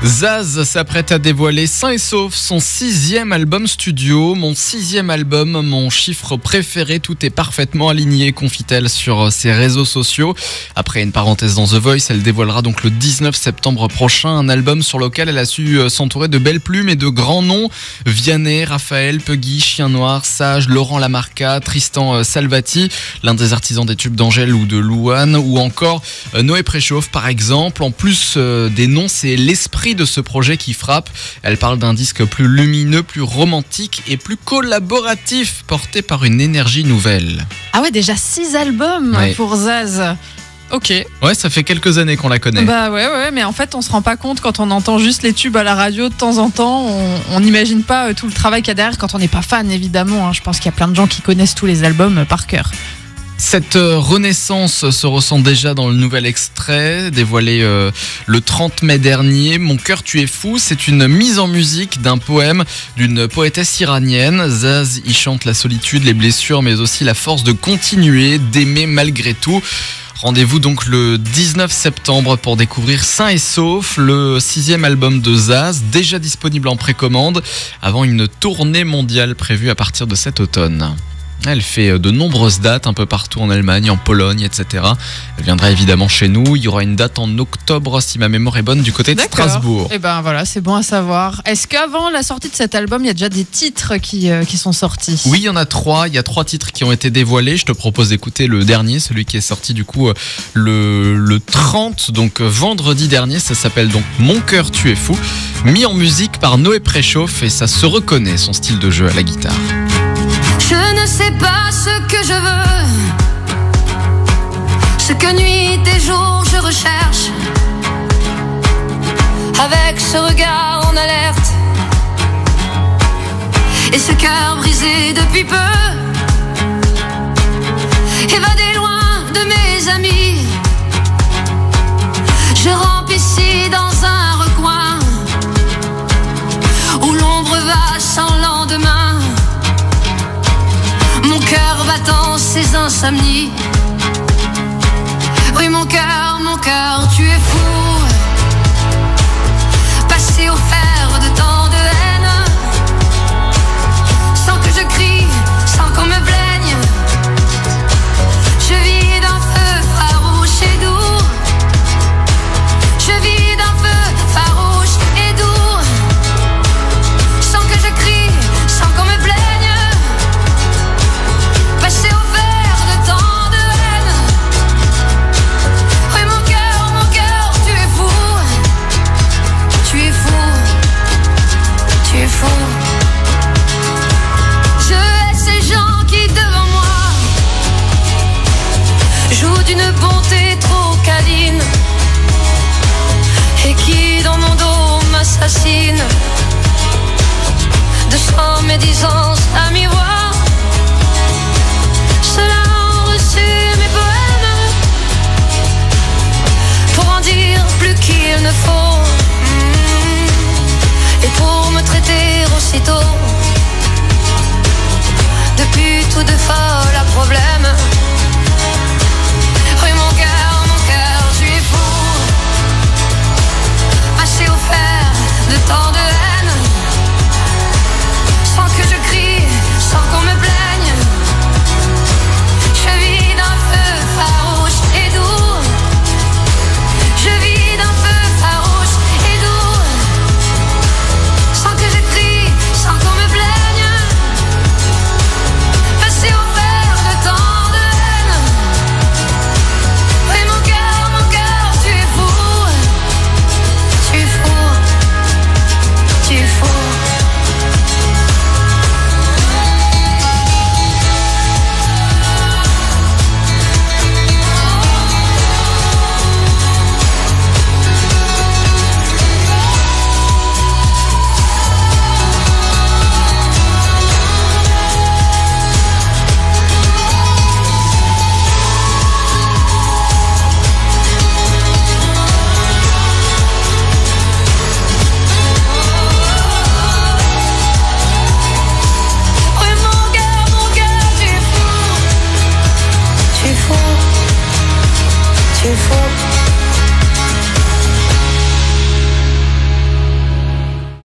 Zaz s'apprête à dévoiler sain et sauf son 6e album studio. Mon 6e album, mon chiffre préféré, tout est parfaitement aligné, confie-t-elle sur ses réseaux sociaux. Après une parenthèse dans The Voice, elle dévoilera donc le 19 septembre prochain un album sur lequel elle a su s'entourer de belles plumes et de grands noms. Vianney, Raphaël, Puggy, Chien Noir, Sage, Laurent Lamarca, Tristan Salvati, l'un des artisans des tubes d'Angèle ou de Louane, ou encore Noé Préchauffe par exemple. En plus des noms, c'est l'esprit de ce projet qui frappe. Elle parle d'un disque plus lumineux, plus romantique et plus collaboratif, porté par une énergie nouvelle. Ah ouais, déjà 6 albums pour Zaz. Ok. Ouais, ça fait quelques années qu'on la connaît. Bah ouais, mais en fait on se rend pas compte quand on entend juste les tubes à la radio de temps en temps. On n'imagine pas tout le travail qu'il y a derrière quand on n'est pas fan, évidemment. Je pense qu'il y a plein de gens qui connaissent tous les albums par cœur. Cette renaissance se ressent déjà dans le nouvel extrait dévoilé le 30 mai dernier. Mon cœur tu es fou, c'est une mise en musique d'un poème d'une poétesse iranienne. Zaz y chante la solitude, les blessures, mais aussi la force de continuer, d'aimer malgré tout. Rendez-vous donc le 19 septembre pour découvrir Sain et Sauf, le 6e album de Zaz, déjà disponible en précommande, avant une tournée mondiale prévue à partir de cet automne. Elle fait de nombreuses dates un peu partout en Allemagne, en Pologne, etc. Elle viendra évidemment chez nous. Il y aura une date en octobre, si ma mémoire est bonne, du côté de Strasbourg. Et ben voilà, c'est bon à savoir. Est-ce qu'avant la sortie de cet album, il y a déjà des titres qui sont sortis ? Oui, il y en a 3. Il y a 3 titres qui ont été dévoilés. Je te propose d'écouter le dernier, celui qui est sorti du coup le 30, donc vendredi dernier. Ça s'appelle donc Mon cœur tu es fou, mis en musique par Noé Préchauffe, et ça se reconnaît, son style de jeu à la guitare. Je ne sais pas ce que je veux, ce que nuit et jour je recherche, avec ce regard en alerte et ce cœur brisé depuis peu, évadé loin de mes amis. Je rampe ici dans un recoin où l'ombre va sans lendemain. Mon cœur battant ses insomnies.